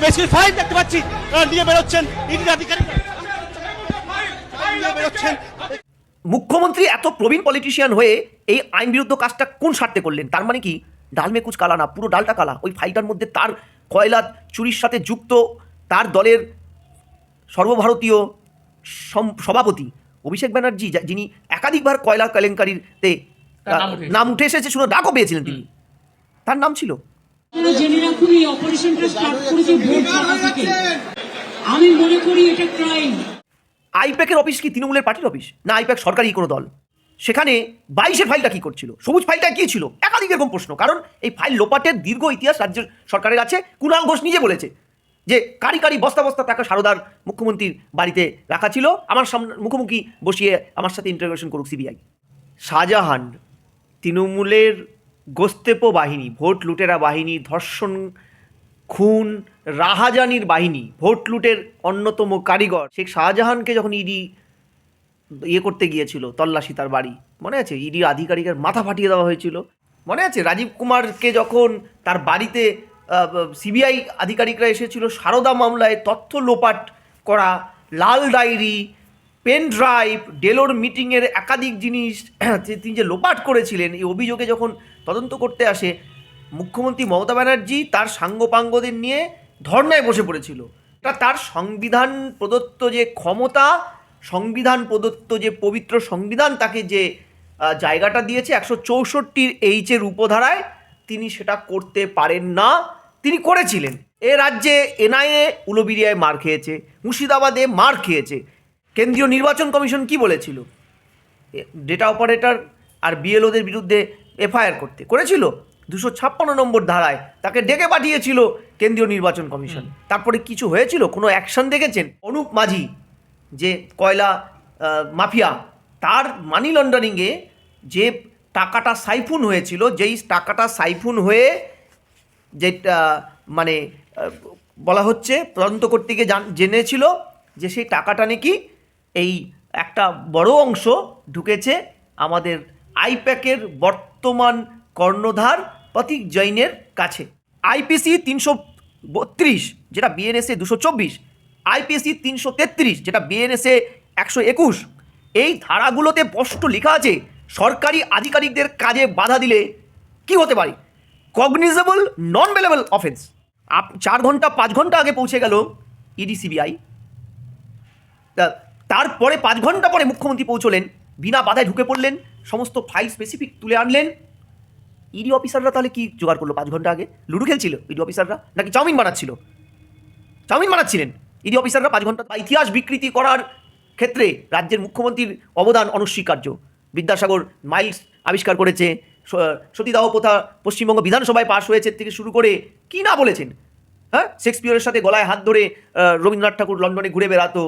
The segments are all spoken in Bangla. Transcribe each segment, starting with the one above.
বেশি ফাইল দেখতে পাচ্ছি নিয়ে বেরোচ্ছেন ইডির আধিকারিক নিয়ে বেরোচ্ছেন। মুখ্যমন্ত্রী এত প্রবীণ পলিটিশিয়ান হয়ে এই আইন বিরুদ্ধ কাজটা কোন স্বার্থে করলেন? তার মানে কি ডাল মে কুচ কালা না, পুরো ডালটা কালা। ওই ফাইলটার মধ্যে তার কয়লা চুরির সাথে যুক্ত তার দলের সর্বভারতীয় সভাপতি অভিষেক ব্যানার্জি, যিনি একাধিকবার কয়লা কেলেঙ্কারিতে নাম উঠে এসেছে, শুনে ডাকও পেয়েছিলেন তিনি, তার নাম ছিল। জেনে রাখুন এই অপারেশনটা স্টার্ট করেছে ভোট সভা থেকে। আমি মনে করি এটা ক্রাইম। আইপ্যাকের অফিস কি তৃণমূলের পার্টির অফিস, না আইপ্যাক সরকারি কোনো দল? সেখানে 22-এর ফাইলটা কি করছিল? সবুজ ফাইলটা কি ছিল? একাধিক এরকম প্রশ্ন। কারণ এই ফাইল লোপাটের দীর্ঘ ইতিহাস রাজ্য সরকারের আছে। কুণাল ঘোষ নিজে বলেছে যে কারি কারি বস্তা বস্তা টাকা সারদার মুখ্যমন্ত্রীর বাড়িতে রাখা ছিল, আমার সামনে মুখোমুখি বসিয়ে আমার সাথে ইন্টারোগেশন করুক সিবিআই। শাহজাহান তৃণমূলের গোস্তেপো বাহিনী, ভোট লুটেরা বাহিনী, ধর্ষণ, খুন, রাহাজানির বাহিনী, ভোট লুটের অন্যতম কারিগর শেখ শাহজাহানকে যখন ইডি করতে গিয়েছিল তল্লাশি তার বাড়ি, মনে আছে? ইডি আধিকারিকের মাথা ফাটিয়ে দেওয়া হয়েছিল, মনে আছে? রাজীব কুমারকে যখন তার বাড়িতে সিবিআই আধিকারিকরা এসেছিল সারদা মামলায় তথ্য লোপাট করা, লাল ডায়েরি, পেন ড্রাইভ, ডেলোর মিটিংয়ের একাধিক জিনিস তিনি যে লোপাট করেছিলেন, এই অভিযোগে যখন তদন্ত করতে আসে মুখ্যমন্ত্রী মমতা ব্যানার্জি তার সাঙ্গপাঙ্গদের নিয়ে ধর্নায় বসে পড়েছিল। এটা তার সংবিধান প্রদত্ত যে ক্ষমতা, সংবিধান প্রদত্ত যে পবিত্র সংবিধান তাকে যে জায়গাটা দিয়েছে 164 H উপধারায়, তিনি সেটা করতে পারেন না, তিনি করেছিলেন। এ রাজ্যে এনআইএ উলুবেড়িয়ায় মার খেয়েছে, মুর্শিদাবাদে মার খেয়েছে। কেন্দ্রীয় নির্বাচন কমিশন কি বলেছিল? ডেটা অপারেটর আর বিএলওদের বিরুদ্ধে এফআইআর করেছিল 256 নম্বর ধারায়, তাকে ডেকে পাঠিয়েছিল কেন্দ্রীয় নির্বাচন কমিশন। তারপরে কিছু হয়েছিল? কোনো অ্যাকশন দেখেছেন? অনুপ মাঝি যে কয়লা মাফিয়া, তার মানি লন্ডারিংয়ে যে টাকাটা সাইফুন হয়েছিল, যেই টাকাটা সাইফুন হয়ে যেটা মানে বলা হচ্ছে তদন্ত করতে গিয়ে জেনেছিল যে সেই টাকাটা নাকি এই একটা বড় অংশ ঢুকেছে আমাদের আইপ্যাকের বর্তমান কর্ণধার প্রতীক জৈনের কাছে। আইপিসি 332 যেটা বিএনএসএ 224, আইপিসি 333 যেটা বিএনএসএ 121, এই ধারাগুলোতে স্পষ্ট লেখা আছে সরকারি আধিকারিকদের কাজে বাধা দিলে কি হতে পারে? কগনিজেবল নন বেলেবল অফেন্স। 4 ঘন্টা 5 ঘন্টা আগে পৌঁছে গেল ইডি সিবিআই, তারপরে 5 ঘন্টা পরে মুখ্যমন্ত্রী পৌঁছলেন, বিনা বাধায় ঢুকে পড়লেন, সমস্ত ফাইল স্পেসিফিক তুলে আনলেন। ইডি অফিসাররা তাহলে কি জোগাড় করলো? 5 ঘন্টা আগে লুডো খেলছিল ইডি অফিসাররা, নাকি চাউমিন বানাচ্ছিলেন ইডি অফিসাররা 5 ঘন্টা? ইতিহাস বিকৃতি করার ক্ষেত্রে রাজ্যের মুখ্যমন্ত্রীর অবদান অনস্বীকার্য। বিদ্যাসাগর মাইলস আবিষ্কার করেছে, সতীদাহ প্রথা পশ্চিমবঙ্গ বিধানসভায় পাশ হয়েছে থেকে শুরু করে কি না বলেছেন। হ্যাঁ, শেক্সপিয়রের সাথে গলায় হাত ধরে রবীন্দ্রনাথ ঠাকুর লন্ডনে ঘুরে বেড়াতো,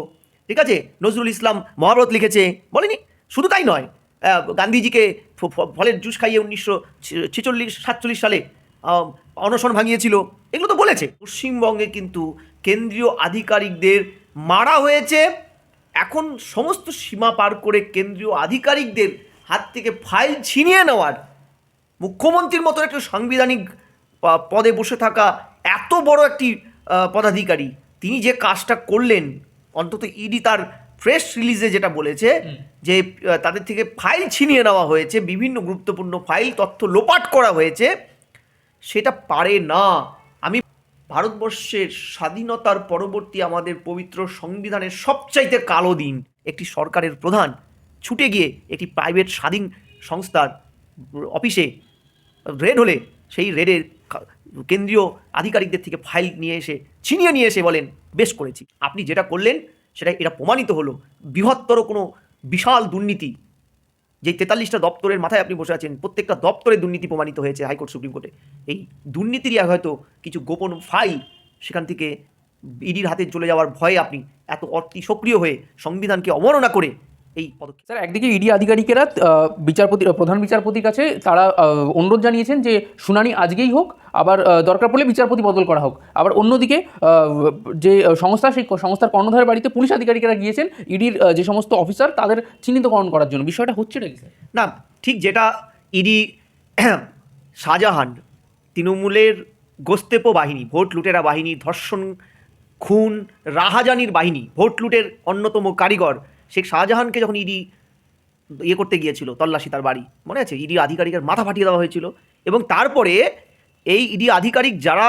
ঠিক আছে? নজরুল ইসলাম মহাভারত লিখেছে, বলেনি? শুধু তাই নয়, গান্ধীজিকে ফলের জুস খাইয়ে 1946-47 সালে অনশন ভাঙিয়েছিল, এগুলো তো বলেছে। পশ্চিমবঙ্গে কিন্তু কেন্দ্রীয় আধিকারিকদের মারা হয়েছে। এখন সমস্ত সীমা পার করে কেন্দ্রীয় আধিকারিকদের হাত থেকে ফাইল ছিনিয়ে নেওয়ার মুখ্যমন্ত্রীর মতো একটা সাংবিধানিক পদে বসে থাকা এত বড় একটি পদাধিকারী, তিনি যে কাজটা করলেন, অন্তত ইডি তার প্রেস রিলিজে যেটা বলেছে যে তাদের থেকে ফাইল ছিনিয়ে নেওয়া হয়েছে, বিভিন্ন গুরুত্বপূর্ণ ফাইল, তথ্য লোপাট করা হয়েছে, সেটা পারে না। আমি ভারতবর্ষের স্বাধীনতার পরবর্তী আমাদের পবিত্র সংবিধানের সবচাইতে কালো দিন, একটি সরকারের প্রধান ছুটে গিয়ে একটি প্রাইভেট স্বাধীন সংস্থার অফিসে রেড হলে সেই রেডের কেন্দ্রীয় আধিকারিকদের থেকে ফাইল ছিনিয়ে নিয়ে এসে বলেন বেশ করেছি। আপনি যেটা করলেন সেটা এটা প্রমাণিত হলো বৃহত্তর কোনো বিশাল দুর্নীতি, যেই 43টা দপ্তরের মাথায় আপনি বসে আছেন, প্রত্যেকটা দপ্তরে দুর্নীতি প্রমাণিত হয়েছে হাইকোর্ট, সুপ্রিম কোর্টে। এই দুর্নীতিরই হয়তো কিছু গোপন ফাইল সেখান থেকে ইডির হাতে চলে যাওয়ার ভয়ে আপনি এত অতি সক্রিয় হয়ে সংবিধানকে অবমাননা করে এই পদক্ষেপ। স্যার, একদিকে ইডি আধিকারিকেরা প্রধান বিচারপতির কাছে তারা অনুরোধ জানিয়েছেন যে শুনানি আজকেই হোক, আবার দরকার পড়লে বিচারপতি বদল করা হোক। আবার অন্যদিকে যে সংস্থা, সেই সংস্থার কর্ণধারের বাড়িতে পুলিশ আধিকারিকেরা গিয়েছেন ইডির যে সমস্ত অফিসার তাদের চিহ্নিতকরণ করার জন্য। বিষয়টা হচ্ছে নাকি স্যার? না, ঠিক যেটা ইডি শাহজাহান তৃণমূলের গোস্তেপো বাহিনী, ভোট লুটেরা বাহিনী, ধর্ষণ, খুন, রাহাজানির বাহিনী, ভোট লুটের অন্যতম কারিগর শেখ শাহজাহানকে যখন ইডি করতে গিয়েছিল তল্লাশি তার বাড়ি, মনে আছে? ইডি আধিকারিকের মাথা ফাটিয়ে দেওয়া হয়েছিল। এবং তারপরে এই ইডি আধিকারিক যারা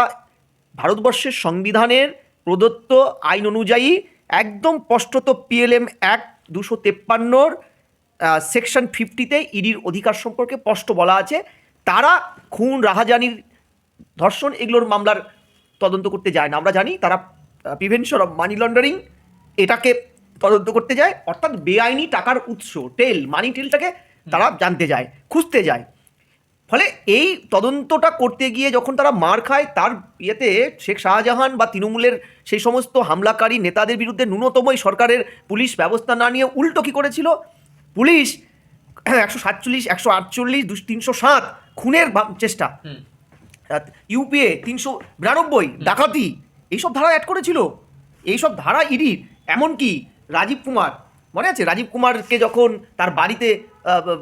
ভারতবর্ষের সংবিধানের প্রদত্ত আইন অনুযায়ী একদম স্পষ্টত PLM অ্যাক্ট 253 সেকশন 50-তে ইডির অধিকার সম্পর্কে স্পষ্ট বলা আছে, তারা খুন, রাহাজানির, ধর্ষণ এগুলোর মামলার তদন্ত করতে যায় না। আমরা জানি তারা প্রিভেনশন অফ মানি লন্ডারিং এটাকে তদন্ত করতে যায়, অর্থাৎ বেআইনি টাকার উৎস, টেল, মানি টেলটাকে তারা জানতে যায়, খুঁজতে যায়। ফলে এই তদন্তটা করতে গিয়ে যখন তারা মার খায়, তার ইয়েতে শেখ শাহজাহান বা তৃণমূলের সেই সমস্ত হামলাকারী নেতাদের বিরুদ্ধে ন্যূনতম এই সরকারের পুলিশ ব্যবস্থা না নিয়ে উল্টো কী করেছিল, পুলিশ 147, 148, 307 খুনের চেষ্টা, ইউপিএ 392 ডাকাতি, এইসব ধারা অ্যাড করেছিল। এইসব ধারা ইডির, এমনকি রাজীব কুমার, মনে আছে? রাজীব কুমারকে যখন তার বাড়িতে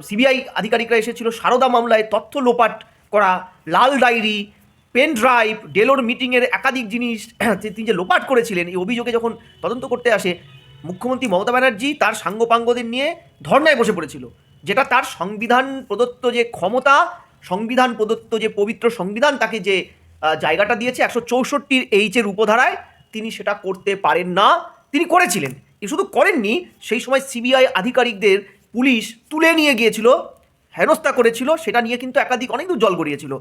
সিবিআই আধিকারিকরা এসেছিল সারদা মামলায় তথ্য লোপাট করা, লাল ডায়েরি, পেন ড্রাইভ, ডেলোর মিটিংয়ের একাধিক জিনিস তিনি যে লোপাট করেছিলেন, এই অভিযোগে যখন তদন্ত করতে আসে, মুখ্যমন্ত্রী মমতা ব্যানার্জি তার সাঙ্গপাঙ্গদের নিয়ে ধর্নায় বসে পড়েছিল, যেটা তার সংবিধান প্রদত্ত যে ক্ষমতা, সংবিধান প্রদত্ত যে পবিত্র সংবিধান তাকে যে জায়গাটা দিয়েছে 164 H-এর উপধারায়, তিনি সেটা করতে পারেন না। তিনি করেছিলেন, এ শুধু করেননি, সেই সময় সিবিআই আধিকারিকদের পুলিশ তুলে নিয়ে গিয়েছিল, হেনস্থা করেছিল, সেটা নিয়ে কিন্তু একাধিক অনেক দূর জল গড়িয়েছিল।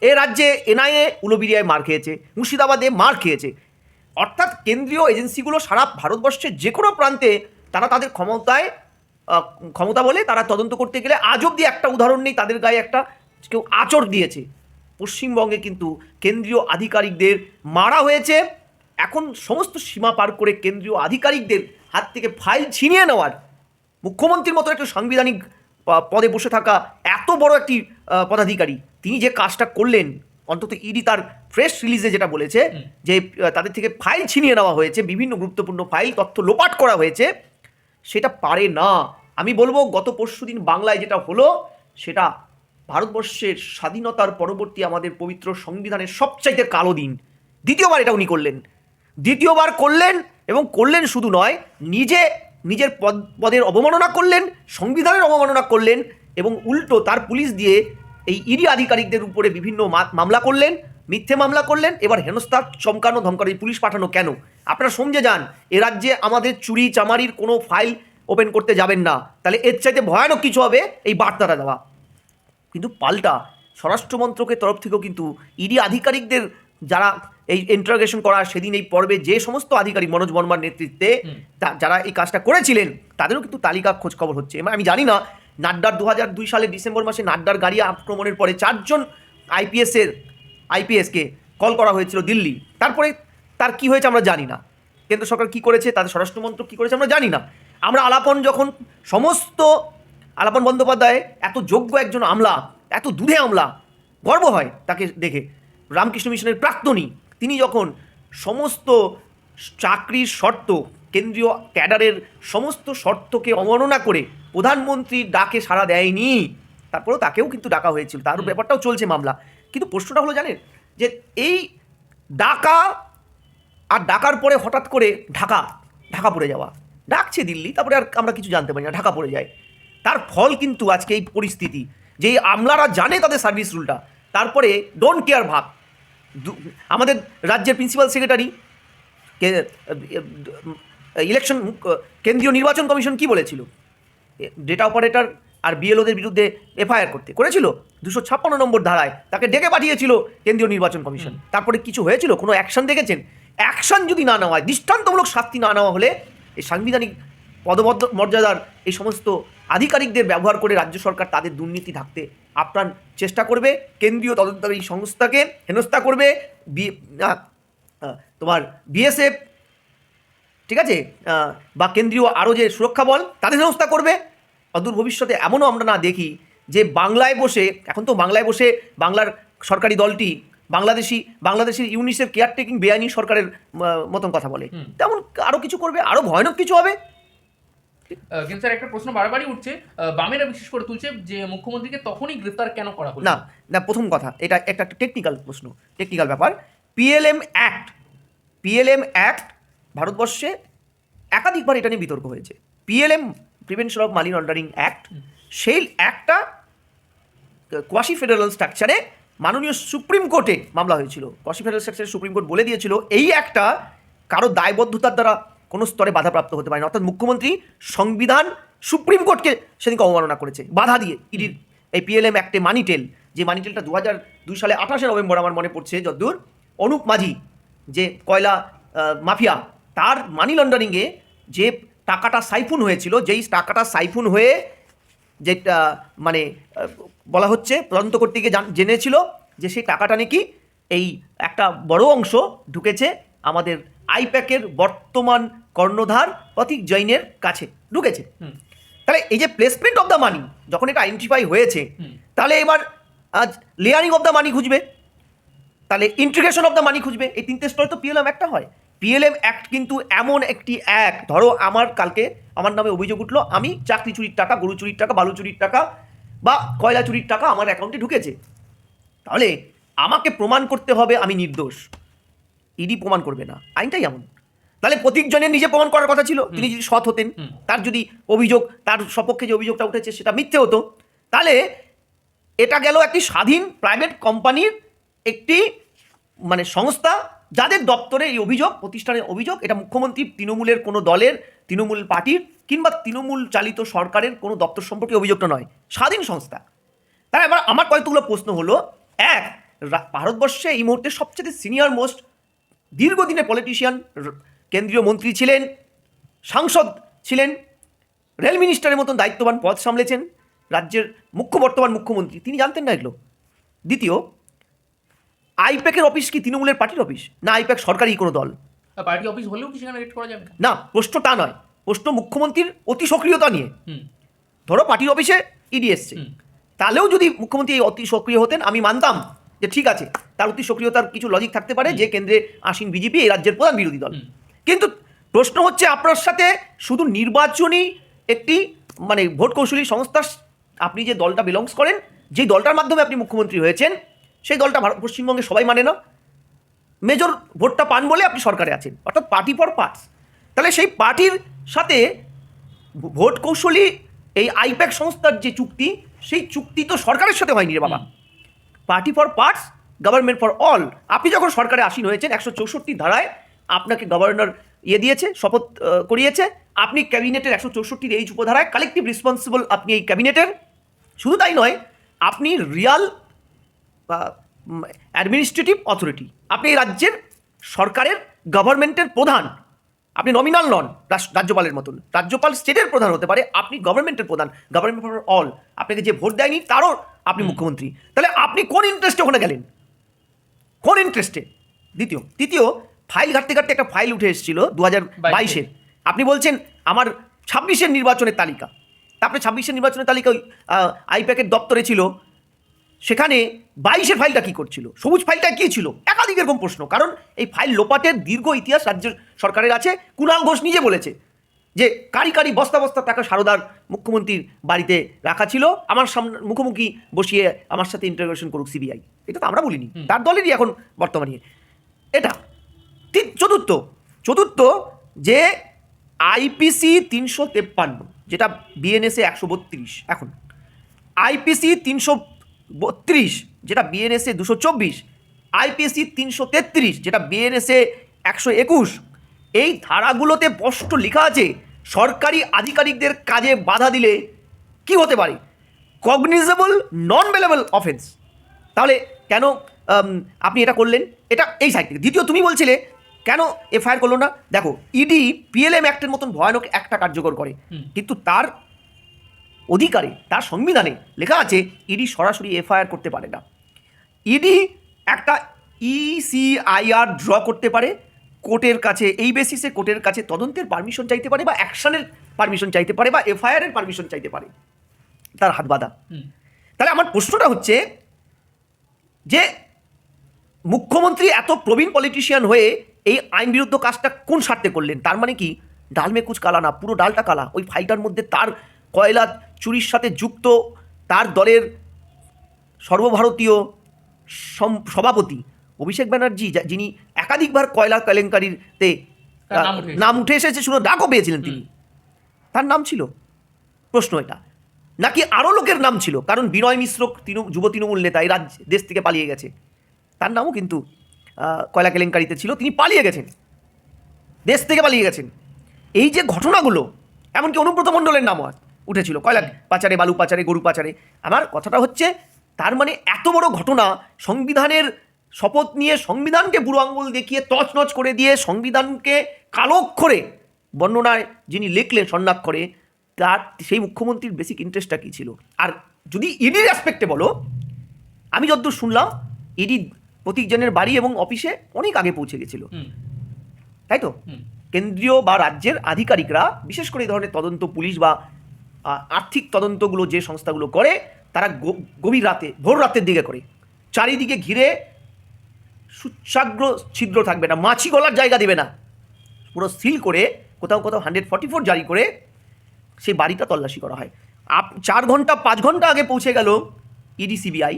এ রাজ্যে NIA উলুবেড়িয়ায় মার খেয়েছে, মুর্শিদাবাদে মার খেয়েছে। অর্থাৎ কেন্দ্রীয় এজেন্সিগুলো সারা ভারতবর্ষের যে কোনো প্রান্তে তারা তাদের ক্ষমতা বলে তারা তদন্ত করতে গেলে আজ অবধি একটা উদাহরণ নেই তাদের গায়ে একটা কেউ আঁচড় দিয়েছে। পশ্চিমবঙ্গে কিন্তু কেন্দ্রীয় আধিকারিকদের মারা হয়েছে। এখন সমস্ত সীমা পার করে কেন্দ্রীয় আধিকারিকদের হাত থেকে ফাইল ছিনিয়ে নেওয়ার, মুখ্যমন্ত্রীর মতো একটা সাংবিধানিক পদে বসে থাকা এত বড় একটি পদাধিকারী, তিনি যে কাজটা করলেন, অন্তত ইডি তার প্রেস রিলিজে যেটা বলেছে যে তাদের থেকে ফাইল ছিনিয়ে নেওয়া হয়েছে, বিভিন্ন গুরুত্বপূর্ণ ফাইল, তথ্য লোপাট করা হয়েছে, সেটা পারে না। আমি বলবো গত পরশুদিন বাংলায় যেটা হলো, সেটা ভারতবর্ষের স্বাধীনতার পরবর্তী আমাদের পবিত্র সংবিধানের সবচাইতে কালো দিন। দ্বিতীয়বার এটা উনি করলেন, দ্বিতীয়বার করলেন, এবং করলেন শুধু নয়, নিজের পদের অবমাননা করলেন, সংবিধানের অবমাননা করলেন, এবং উল্টো তার পুলিশ দিয়ে এই ইডি আধিকারিকদের উপরে বিভিন্ন মামলা করলেন, মিথ্যে মামলা করলেন। এবার হেনস্থা, চমকানো, ধমকানো, পুলিশ পাঠানো কেন? আপনারা সমঝে যান, এ রাজ্যে আমাদের চুরি চামারির কোনো ফাইল ওপেন করতে যাবেন না, তাহলে এর চাইতে ভয়ানক কিছু হবে এই বার্তাটা দেওয়া। কিন্তু পাল্টা স্বরাষ্ট্রমন্ত্রকের তরফ থেকেও কিন্তু ইডি আধিকারিকদের যারা এই ইন্টারোগেশন করা, সেদিন এই পর্বে যে সমস্ত আধিকারিক মনোজ বর্মার নেতৃত্বে যারা এই কাজটা করেছিলেন, তাদেরও কিন্তু তালিকা খোঁজখবর হচ্ছে। আমি জানি না, নাড্ডার 2002 সালের ডিসেম্বর মাসে নাড্ডার গাড়ি আক্রমণের পরে 4 জন আইপিএসকে কল করা হয়েছিল দিল্লি, তারপরে তার কি হয়েছে আমরা জানি না। কেন্দ্র সরকার কি করেছে, তাদের স্বরাষ্ট্রমন্ত্রক কী করেছে আমরা জানি না। আমরা আলাপন বন্দ্যোপাধ্যায় এত যোগ্য একজন আমলা, এত দুধে আমলা, গর্ব হয় তাকে দেখে। রামকৃষ্ণ মিশনের প্রাক্তনী, তিনি যখন সমস্ত চাকরির শর্ত, কেন্দ্রীয় ক্যাডারের সমস্ত শর্তকে অবমাননা করে প্রধানমন্ত্রীর ডাকে সাড়া দেয়নি, তারপরেও তাকেও কিন্তু ডাকা হয়েছিল, তার ব্যাপারটাও চলছে মামলা। কিন্তু প্রশ্নটা হলো, জানেন যে এই ডাকা আর ডাকার পরে হঠাৎ করে ঢাকা পড়ে যাওয়া, ডাকছে দিল্লি, তারপরে আর আমরা কিছু জানতে পারি না, ঢাকা পড়ে যায়। তার ফল কিন্তু আজকে এই পরিস্থিতি, যে এই আমলারা জানে তাদের সার্ভিস রুলটা, তারপরে ডোন্ট কেয়ার ভাব। আমাদের রাজ্যের প্রিন্সিপাল সেক্রেটারি ইলেকশন, কেন্দ্রীয় নির্বাচন কমিশন কি বলেছিল, ডেটা অপারেটর আর বিএলওদের বিরুদ্ধে এফআইআর করেছিল 256 নম্বর ধারায়, তাকে ডেকে পাঠিয়েছিল কেন্দ্রীয় নির্বাচন কমিশন। তারপরে কিছু হয়েছিল, কোনো অ্যাকশন দেখেছেন? অ্যাকশন যদি না নেওয়া হয়, দৃষ্টান্তমূলক শাস্তি না নেওয়া হলে এই সাংবিধানিক মর্যাদার এই সমস্ত আধিকারিকদের ব্যবহার করে রাজ্য সরকার তাদের দুর্নীতি ঢাকতে আপ্রাণ চেষ্টা করবে, কেন্দ্রীয় তদন্তকারী সংস্থাকে হেনস্থা করবে, তোমার বিএসএফ, ঠিক আছে, বা কেন্দ্রীয় আরও যে সুরক্ষা বল, তাদের হেনস্থা করবে। অদূর ভবিষ্যতে এমনও আমরা না দেখি যে বাংলায় বসে, এখন তো বাংলায় বসে বাংলার সরকারি দলটি বাংলাদেশের ইউনিসেফ কেয়ারটেকিং বেআইনি সরকারের মতন কথা বলে, তেমন আরও কিছু করবে, আরও ভয়ানক কিছু হবে। কিন্তু স্যার একটা প্রশ্ন বারবারই উঠছে, বামেরা বিশেষ করে তুলছে যে মুখ্যমন্ত্রীকে তখনই গ্রেফতার কেন করা হলো না না, প্রথম কথা, এটা একটা টেকনিক্যাল প্রশ্ন, টেকনিক্যাল ব্যাপার। পিএলএম অ্যাক্ট ভারতবর্ষে একাধিকবার এটা নিয়ে বিতর্ক হয়েছে। PLM, prevention of money laundering act, সেই অ্যাক্টটা কোয়াসি ফেডারেল স্ট্রাকচারে মাননীয় সুপ্রিম কোর্টে মামলা হয়েছিল। কোয়াসি ফেডারেল স্ট্রাকচারে সুপ্রিম কোর্ট বলে দিয়েছিল এই একটা কারো দায়বদ্ধতার দ্বারা কোনো স্তরে বাধাপ্রাপ্ত হতে পারে না, অর্থাৎ মুখ্যমন্ত্রী সংবিধান সুপ্রিম কোর্টকে সেদিনকে অবমাননা করেছে বাধা দিয়ে ইডির এই পিএলএম অ্যাক্টে মানি টেল, যে মানি টেলটা 2002 সালে 28 নভেম্বর আমার মনে পড়ছে যদ্দূর, অনুপ মাঝি যে কয়লা মাফিয়া, তার মানি লন্ডারিংয়ে যে টাকাটা সাইফুন হয়েছিল, যেই টাকাটা সাইফুন হয়ে যেটা মানে বলা হচ্ছে তদন্ত করতে গিয়ে জেনেছিল যে সেই টাকাটা নাকি এই একটা বড় অংশ ঢুকেছে আমাদের আইপ্যাকের বর্তমান কর্ণধার প্রতীক জৈনের কাছে ঢুকেছে। তাহলে এই যে প্লেসমেন্ট অফ দ্য মানি যখন এটা আইডেন্টিফাই হয়েছে, তাহলে এবার আজ লেয়ারিং অফ দ্য মানি খুঁজবে, তাহলে ইন্টিগ্রেশন অফ দ্য মানি খুঁজবে। এই তিনটে স্তরে তো পিএলএম একটা হয়। পিএলএম অ্যাক্ট কিন্তু এমন একটি অ্যাক্ট, ধরো আমার কালকে আমার নামে অভিযোগ উঠলো আমি চাকরি চুরির টাকা, গরু চুরির টাকা, বালু চুরির টাকা বা কয়লা চুরির টাকা আমার অ্যাকাউন্টে ঢুকেছে, তাহলে আমাকে প্রমাণ করতে হবে আমি নির্দোষ, ইডি প্রমাণ করবে না, আইনটাই এমন। তাহলে প্রতীক জনের নিজে প্রমাণ করার কথা ছিল, তিনি যদি সৎ হতেন, তার যদি অভিযোগ, তার সপক্ষে যে অভিযোগটা উঠেছে সেটা মিথ্যে হতো, তাহলে এটা গেল একটি স্বাধীন প্রাইভেট কোম্পানির একটি মানে সংস্থা যাদের দপ্তরে এই অভিযোগ, প্রতিষ্ঠানের অভিযোগ, এটা মুখ্যমন্ত্রী তৃণমূলের কোনো দলের, তৃণমূল পার্টির কিংবা তৃণমূল চালিত সরকারের কোনো দপ্তর সম্পর্কে অভিযোগটা নয়, স্বাধীন সংস্থা। তাই এবার আমার কয়েকগুলো প্রশ্ন হলো, এক, ভারতবর্ষে এই মুহূর্তে সবচেয়ে সিনিয়র মোস্ট দীর্ঘদিনের পলিটিশিয়ান, কেন্দ্রীয় মন্ত্রী ছিলেন, সাংসদ ছিলেন, রেল মিনিস্টারের মতন দায়িত্ববান পদ সামলেছেন, রাজ্যের বর্তমান মুখ্যমন্ত্রী, তিনি জানতেন না এগুলো। দ্বিতীয়, আইপ্যাকের অফিস কি তৃণমূলের পার্টির অফিস, না আইপ্যাক সরকারি কোনো দল? পার্টি অফিস হলেও কি সেখানে রেড করা যাবে না? না, প্রশ্নটা নয়, প্রশ্ন মুখ্যমন্ত্রীর অতি সক্রিয়তা নিয়ে। ধরো পার্টির অফিসে ইডি এসছে, তাহলেও যদি মুখ্যমন্ত্রী এই অতি সক্রিয় হতেন আমি মানতাম যে ঠিক আছে, তার অতি সক্রিয়তার কিছু লজিক থাকতে পারে যে কেন্দ্রে আসীন বিজেপি এই রাজ্যের প্রধান বিরোধী দল। কিন্তু প্রশ্ন হচ্ছে আপনার সাথে শুধু নির্বাচনী একটি মানে ভোট কৌশলী সংস্থার আপনি যে দলটা বিলংস করেন, যেই দলটার মাধ্যমে আপনি মুখ্যমন্ত্রী হয়েছেন, সেই দলটা পশ্চিমবঙ্গে সবাই মানে না, মেজর ভোটটা পান বলে আপনি সরকারে আছেন, অর্থাৎ পার্টি ফর পার্টস। তাহলে সেই পার্টির সাথে ভোট কৌশলী এই আইপ্যাক সংস্থার যে চুক্তি, সেই চুক্তি তো সরকারের সাথে হয়নি রে বাবা। Party for parts, government for all. আপনি যখন সরকারে আসীন হয়েছেন 164 ধারায় আপনাকে গভর্নর দিয়েছে, শপথ করিয়েছে, আপনি ক্যাবিনেটের 164 এই উপধারায় কালেকটিভ রেসপন্সিবল, আপনি এই ক্যাবিনেটের। শুধু তাই নয়, আপনি রিয়াল অ্যাডমিনিস্ট্রেটিভ অথরিটি, আপনি এই রাজ্যের সরকারের গভর্নমেন্টের প্রধান, আপনি নমিনাল নন রাজ্যপালের মতন, রাজ্যপাল স্টেটের প্রধান হতে পারে, আপনি গভর্নমেন্টের প্রধান, গভর্নমেন্ট ফর অল। আপনাকে যে ভোট দেয়নি তারও আপনি মুখ্যমন্ত্রী, তাহলে আপনি কোন ইন্টারেস্টে ওখানে গেলেন, কোন ইন্টারেস্টে? তৃতীয়, ফাইল ঘাটতে ঘাটতে একটা ফাইল উঠে এসেছিল 2022-এর, আপনি বলছেন আমার 26-এর নির্বাচনের তালিকা, তারপরে 26-এর নির্বাচনের তালিকা আইপ্যাকের দপ্তরে ছিল, সেখানে 22-এর ফাইলটা কী করছিল, সবুজ ফাইলটা কী ছিল, একাধিক এরকম প্রশ্ন। কারণ এই ফাইল লোপাটের দীর্ঘ ইতিহাস রাজ্যের সরকারের আছে। কুণাল ঘোষ নিজে বলেছে যে কারি বস্তা বস্তা টাকা সারদার মুখ্যমন্ত্রীর বাড়িতে রাখা ছিল, আমার সামনে মুখোমুখি বসিয়ে আমার সাথে ইন্টারোগেশন করুক সিবিআই। এটা তো আমরা বলিনি, তার দলেরই এখন বর্তমানে এটা। চতুর্থ যে আইপিসি 353, যেটা বিএনএসএ 132, এখন আইপিসি 332 যেটা বিএনএসএ 224, আইপিসি 333 যেটা বিএনএসএ 121, এই ধারাগুলোতে স্পষ্ট লেখা আছে সরকারি আধিকারিকদের কাজে বাধা দিলে কি হতে পারে, কগনিজেবল নন বেলেবল অফেন্স। তাহলে কেন আপনি এটা করলেন? এটা এই সাইড থেকে। দ্বিতীয়, তুমি বলছিলে কেন এফআইআর করলো না? দেখো, ইডি পিএলএম অ্যাক্টের মতন ভয়ানক একটা কার্যকর করে, কিন্তু তার অধিকারে, তার সংবিধানে লেখা আছে ইডি সরাসরি এফআইআর করতে পারে না। ইডি একটা ইসিআইআর ড্র করতে পারে কোর্টের কাছে, এই বেসিসে কোর্টের কাছে তদন্তের পারমিশন চাইতে পারে, বা অ্যাকশনের পারমিশন চাইতে পারে, বা এফআইআরের পারমিশন চাইতে পারে, তার হাত বাঁধা। তাহলে আমার প্রশ্নটা হচ্ছে যে মুখ্যমন্ত্রী এত প্রবীণ পলিটিশিয়ান হয়ে এই আইন বিরুদ্ধ কাজটা কোন স্বার্থে করলেন? তার মানে কি ডাল মে কুচ কালা না, পুরো ডালটা কালা। ওই ফাইলটার মধ্যে তার কয়লা চুরির সাথে যুক্ত তার দলের সর্বভারতীয় সভাপতি অভিষেক ব্যানার্জি, যিনি একাধিকবার কয়লা কেলেঙ্কারিতে নাম উঠে এসেছে, শুনে ডাকও পেয়েছিলেন তিনি, তার নাম ছিল? প্রশ্ন এটা। নাকি আরও লোকের নাম ছিল? কারণ বিনয় মিশ্র যুব তৃণমূল নেতা, এই দেশ থেকে পালিয়ে গেছে, তার নামও কিন্তু কয়লা কেলেঙ্কারিতে ছিল, তিনি পালিয়ে গেছেন, দেশ থেকে পালিয়ে গেছেন। এই যে ঘটনাগুলো, এমনকি অনুব্রত মণ্ডলের নামও উঠেছিল কয়লা পাচারে, বালু পাচারে, গরু পাচারে। আমার কথাটা হচ্ছে, তার মানে এত বড় ঘটনা, সংবিধানের শপথ নিয়ে সংবিধানকে বুড়ো আঙুল দেখিয়ে তছনছ করে দিয়ে সংবিধানকে কালো অক্ষরে বর্ণনায় যিনি লিখলেন স্বর্ণাক্ষরে, তার সেই মুখ্যমন্ত্রীর বেসিক ইন্টারেস্টটা কী ছিল? আর যদি ইডির অ্যাসপেক্টে বলো, আমি যতদূর শুনলাম ইডি প্রতীক জেনের বাড়ি এবং অফিসে অনেক আগে পৌঁছে গেছিল, তাই তো? কেন্দ্রীয় বা রাজ্যের আধিকারিকরা, বিশেষ করে এই ধরনের তদন্ত, পুলিশ বা আর্থিক তদন্তগুলো যে সংস্থাগুলো করে, তারা গভীর রাতে, ভোর রাতের দিকে করে, চারিদিকে ঘিরে সুচ্ছাগ্র ছিদ্র থাকবে না, মাছি গলার জায়গা দেবে না, পুরো সিল করে কোথাও কোথাও 144 জারি করে সেই বাড়িটা তল্লাশি করা হয়। 4 ঘন্টা 5 ঘন্টা আগে পৌঁছে গেল ইডি সিবিআই,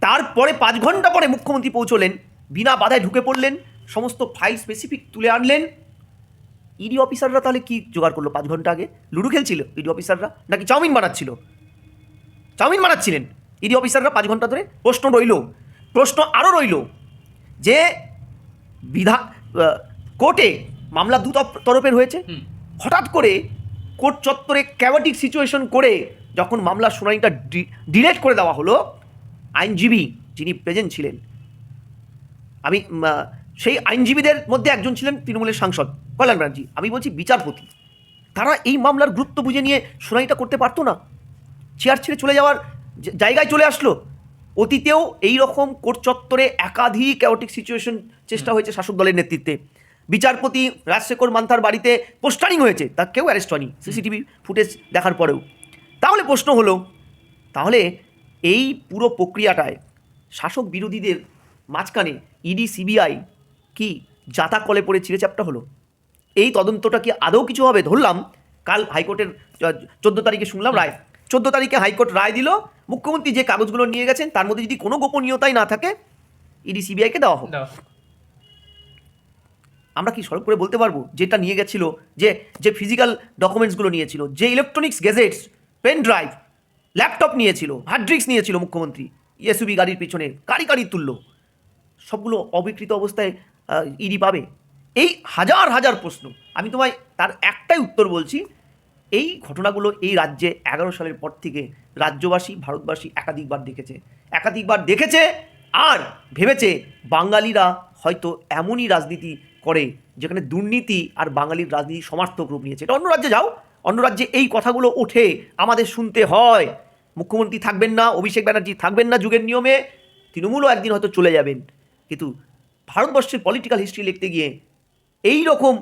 তারপরে 5 ঘন্টা পরে মুখ্যমন্ত্রী পৌঁছলেন, বিনা বাধায় ঢুকে পড়লেন, সমস্ত ফাইল স্পেসিফিক তুলে আনলেন। ইডি অফিসাররা তাহলে কি জোগাড় করলো 5 ঘন্টা আগে? লুডো খেলছিল ইডি অফিসাররা, নাকি চাউমিন বানাচ্ছিল? চাউমিন বানাচ্ছিলেন ইডি অফিসাররা 5 ঘন্টা ধরে। প্রশ্ন আরও রইল যে কোর্টে মামলা দু তরফের হয়েছে, হঠাৎ করে কোর্ট চত্বরে ক্যাওয়াটিক সিচুয়েশন করে যখন মামলার শুনানিটা ডিলেট করে দেওয়া হলো, আইনজীবী যিনি প্রেজেন্ট ছিলেন, আমি সেই আইনজীবীদের মধ্যে একজন ছিলেন তৃণমূলের সাংসদ কল্যাণ ব্যানার্জি, আমি বলছি বিচারপতি, তারা এই মামলার গুরুত্ব বুঝে নিয়ে শুনানিটা করতে পারতো না? চেয়ার ছেড়ে চলে যাওয়ার জায়গায় চলে আসলো। অতীতেও এই রকম কোর্ট চত্বরে একাধিক ক্যাওটিক সিচুয়েশন চেষ্টা হয়েছে শাসক দলের নেতৃত্বে। বিচারপতি রাজশেখর মান্থার বাড়িতে পোস্টারিং হয়েছে, তা কেউ অ্যারেস্ট হয়নি সিসিটিভি ফুটেজ দেখার পরেও। তাহলে প্রশ্ন হলো, তাহলে এই পুরো প্রক্রিয়াটায় শাসক বিরোধীদের মাঝখানে ইডি সিবিআই কি জাতা কলে পড়ে চিড়েচাপটা হলো? এই তদন্তটা কি আদৌ কিছু হবে? ধরলাম কাল হাইকোর্টের 14 তারিখে শুনলাম রায়, 14 তারিখে হাইকোর্ট রায় দিল, মুখ্যমন্ত্রী যে কাগজগুলো নিয়ে গেছেন তার মধ্যে যদি কোনো গোপনীয়তাই না থাকে, ইডি সিবিআইকে দেওয়া হোক। আমরা কি সরব করে বলতে পারবো যেটা নিয়ে গেছিল, যে ফিজিক্যাল ডকুমেন্টসগুলো নিয়েছিল, যে electronics gadgets, pen drive, laptop নিয়েছিল, হার্ড ডিস্ক নিয়েছিল মুখ্যমন্ত্রী, এসইউভি গাড়ির পিছনে কারি তুললো, সবগুলো অবিকৃত অবস্থায় ইডি পাবে? এই হাজার হাজার প্রশ্ন। আমি তোমায় তার একটাই উত্তর বলছি, এই ঘটনাগুলো এই রাজ্যে 11 সালের পর থেকে রাজ্যবাসী, ভারতবাসী একাধিকবার দেখেছে আর ভেবেছে বাঙালিরা হয়তো এমনই রাজনীতি করে যেখানে দুর্নীতি আর বাঙালির রাজনীতি সমার্থক রূপ নিয়েছে। এটা অন্য রাজ্যে যাও, অন্য রাজ্যে এই কথাগুলো ওঠে, আমাদের শুনতে হয়। মুখ্যমন্ত্রী থাকবেন না, অভিষেক ব্যানার্জি থাকবেন না যুগের নিয়মে, তৃণমূলও একদিন হয়তো চলে যাবেন, কিন্তু ভারতবর্ষের পলিটিক্যাল হিস্ট্রি লিখতে গিয়ে এই রকম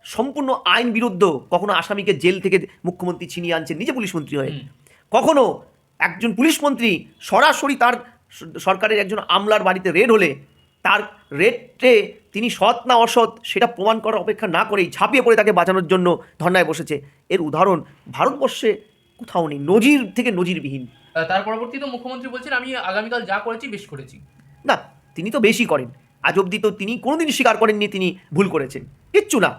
সম্পূর্ণ আইন বিরুদ্ধ, কখনো আসামিকে জেল থেকে মুখ্যমন্ত্রী ছিনিয়ে আনছেন নিজে পুলিশ মন্ত্রী হয়ে, কখনো একজন পুলিশ মন্ত্রী সরাসরি তার সরকারের একজন আমলার বাড়িতে রেড হলে তার রেডে তিনি সৎ না অসৎ সেটা প্রমাণ করার অপেক্ষা না করেই ঝাঁপিয়ে পড়ে তাকে বাঁচানোর জন্য ধর্নায় বসেছে। এর উদাহরণ ভারতবর্ষে কোথাও নেই, নজির থেকে নজিরবিহীন। তার পরবর্তীতে মুখ্যমন্ত্রী বলছেন, আমি আগামীকাল যা করেছি বেশ করেছি। না, তিনি তো বেশি করেন, আজ অবধি তো তিনি কোনোদিন স্বীকার করেননি তিনি ভুল করেছেন, কিচ্ছু না।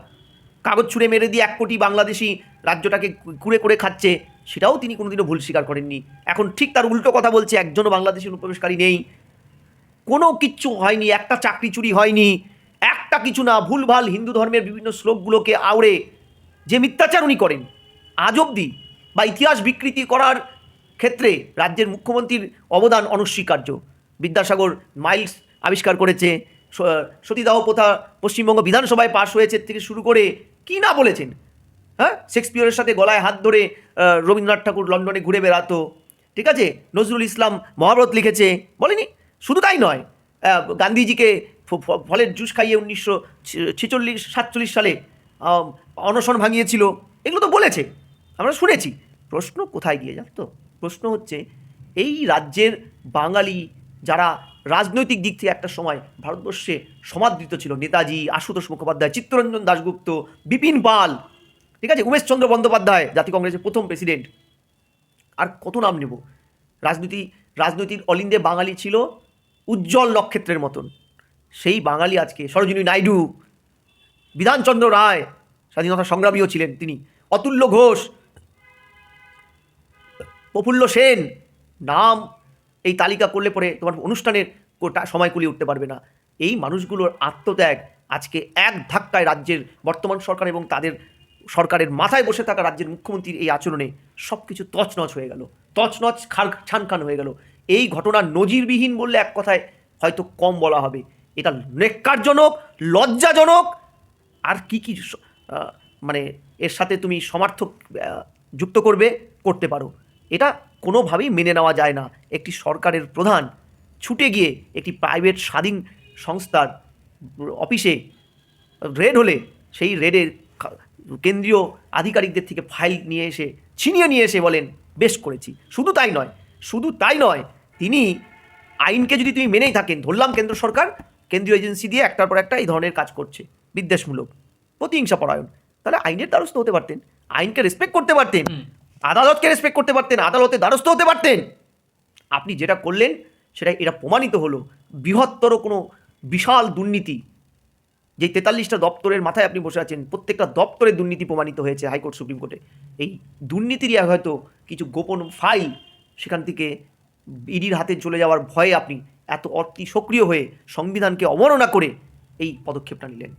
কাগজ ছুঁড়ে মেরে দিয়ে 1 কোটি বাংলাদেশি রাজ্যটাকে কুড়ে করে খাচ্ছে, সেটাও তিনি কোনোদিনও ভুল স্বীকার করেননি। এখন ঠিক তার উল্টো কথা বলছে, একজনও বাংলাদেশি অনুপ্রবেশকারী নেই, কোনো কিচ্ছু হয়নি, একটা চাকরি চুরি হয়নি, একটা কিছু না, ভুলভাল হিন্দু ধর্মের বিভিন্ন শ্লোকগুলোকে আওড়ে যে মিথ্যাচার উনি করেন আজ অবধি, বা ইতিহাস বিকৃতি করার ক্ষেত্রে রাজ্যের মুখ্যমন্ত্রীর অবদান অনস্বীকার্য। বিদ্যাসাগর মাইলস আবিষ্কার করেছে, সতীদাহ প্রথা পশ্চিমবঙ্গ বিধানসভায় পাশ হয়েছে থেকে শুরু করে কি না বলেছেন। হ্যাঁ, শেক্সপিয়রের সাথে গলায় হাত ধরে রবীন্দ্রনাথ ঠাকুর লন্ডনে ঘুরে বেড়াতো, ঠিক আছে, নজরুল ইসলাম মহাভারত লিখেছে, বলেনি? শুধু তাই নয়, গান্ধীজিকে ফলের জুস খাইয়ে 1946-47 সালে অনশন ভাঙিয়েছিল, এগুলো তো বলেছে, আমরা শুনেছি। প্রশ্ন কোথায় গিয়ে জানো তো? প্রশ্ন হচ্ছে এই রাজ্যের বাঙালি যারা রাজনৈতিক দিক থেকে একটা সময় ভারতবর্ষে সমাদৃত ছিল নেতাজি, আশুতোষ মুখোপাধ্যায়, চিত্তরঞ্জন দাশগুপ্ত, বিপিন পাল, ঠিক আছে, উমেশচন্দ্র বন্দ্যোপাধ্যায়, জাতীয় কংগ্রেসের প্রথম প্রেসিডেন্ট, আর কত নাম নেব। রাজনীতির অলিন্দে বাঙালি ছিল উজ্জ্বল নক্ষত্রের মতন। সেই বাঙালি আজকে সরোজিনী নাইডু, বিধানচন্দ্র রায়, স্বাধীনতা সংগ্রামীও ছিলেন তিনি, অতুল্য ঘোষ, প্রফুল্ল সেন, নাম এই তালিকা করলে পরে তোমার অনুষ্ঠানের সময় কুলিয়ে উঠতে পারবে না। এই মানুষগুলোর আত্মত্যাগ আজকে এক ধাক্কায় রাজ্যের বর্তমান সরকার এবং তাদের সরকারের মাথায় বসে থাকা রাজ্যের মুখ্যমন্ত্রীর এই আচরণে সব কিছু তছনছ হয়ে গেল, তছনছ ছানখান হয়ে গেল। এই ঘটনা নজিরবিহীন বললে এক কথায় হয়তো কম বলা হবে। এটা নেক্কারজনক, লজ্জাজনক, আর কি কি মানে এর সাথে তুমি সমার্থক যুক্ত করতে পারো, এটা কোনোভাবেই মেনে নেওয়া যায় না। একটি সরকারের প্রধান ছুটে গিয়ে একটি প্রাইভেট স্বাধীন সংস্থার অফিসে রেড হলে সেই রেডের কেন্দ্রীয় আধিকারিকদের থেকে ফাইল নিয়ে এসে ছিনিয়ে নিয়ে এসে বলেন বেশ করেছি। শুধু তাই নয়, তিনি আইনকে যদি তুমি মেনেই থাকেন, ধরলাম কেন্দ্র সরকার কেন্দ্রীয় এজেন্সি দিয়ে একটার পর একটা এই ধরনের কাজ করছে, বিদ্বেষমূলক, প্রতিহিংসা পরায়ণ, তাহলে আইনের দ্বারস্থ হতে পারতেন, আইনকে রেসপেক্ট করতে পারতেন, আদালতকে রেসপেক্ট করতে পারতেন, আদালতে দ্বারস্থ হতে পারতেন। আপনি যেটা করলেন সেটা এটা প্রমাণিত হলো বৃহত্তর কোনো বিশাল দুর্নীতি, যে 43টা দপ্তরের মাথায় আপনি বসে আছেন, প্রত্যেকটা দপ্তরের দুর্নীতি প্রমাণিত হয়েছে হাইকোর্ট, সুপ্রিম কোর্টে। এই দুর্নীতিরই হয়তো কিছু গোপন ফাইল সেখান থেকে ইডির হাতে চলে যাওয়ার ভয়ে আপনি এত অতি সক্রিয় হয়ে সংবিধানকে অবমাননা করে এই পদক্ষেপটা নিলেন।